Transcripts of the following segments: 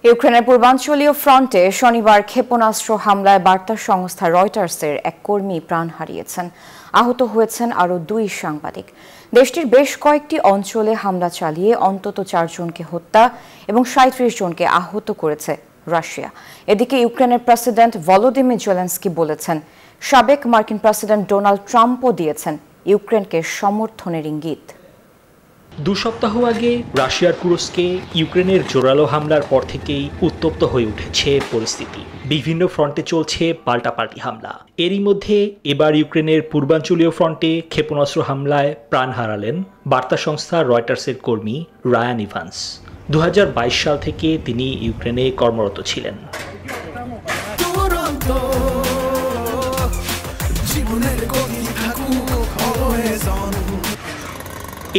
ইউক্রেনের পূর্বাঞ্চলীয় ফ্রন্টে শনিবার ক্ষেপণাস্ত্র হামলায় বার্তা সংস্থা রয়টার্সের এক কর্মী প্রাণ হারিয়েছেন। আহত হয়েছেন আরও 2 সাংবাদিক। দেশটির বেশ কয়েকটি অঞ্চলে হামলা চালিয়ে অন্তত 4 জনকে হত্যা এবং 37 জনকে আহত করেছে রাশিয়া। এদিকে ইউক্রেনের প্রেসিডেন্ট ভলোদিমির জেলেনস্কি বলেছেন, সাবেক মার্কিন প্রেসিডেন্ট ডোনাল্ড ট্রাম্পও দিয়েছেন ইউক্রেনকে সমর্থনের ইঙ্গিত। 2 সপ্তাহ আগে রাশিয়ার কুরস্কে ইউক্রেনের জোরালো হামলার পর থেকেই উত্তপ্ত হয়ে উঠেছে পরিস্থিতি। বিভিন্ন ফ্রন্টে চলছে পাল্টাপাল্টি হামলা। এরই মধ্যে এবার ইউক্রেনের পূর্বাঞ্চলীয় ফ্রন্টে ক্ষেপণাস্ত্র হামলায় প্রাণ হারালেন বার্তা সংস্থা রয়টার্সের কর্মী রায়ান ইভান্স। 2022 সাল থেকে তিনি ইউক্রেনে কর্মরত ছিলেন।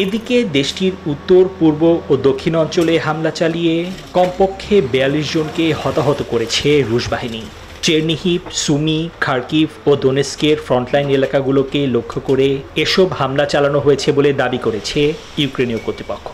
এদিকে দেশটির উত্তর, পূর্ব ও দক্ষিণ অঞ্চলে হামলা চালিয়ে কমপক্ষে 42 জনকে হতাহত করেছে রুশ বাহিনী। চেরনিহিভ, সুমি, খার্কিভ ও দোনেস্কের ফ্রন্টলাইন এলাকাগুলোকে লক্ষ্য করে এসব হামলা চালানো হয়েছে বলে দাবি করেছে ইউক্রেনীয় কর্তৃপক্ষ।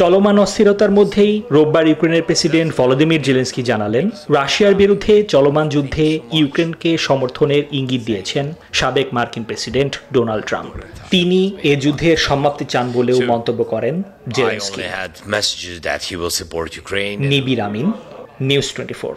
চলমান অস্থিরতার মধ্যেই রোববার ইউক্রেনের প্রেসিডেন্ট ভলোদিমির জেলেনস্কি জানালেন, রাশিয়ার বিরুদ্ধে চলমান যুদ্ধে ইউক্রেনকে সমর্থনের ইঙ্গিত দিয়েছেন সাবেক মার্কিন প্রেসিডেন্ট ডোনাল্ড ট্রাম্প। তিনি এ যুদ্ধের সমাপ্তি চান বলেও মন্তব্য করেন জেলেনস্কি। নিবির আমিন, নিউজ 24।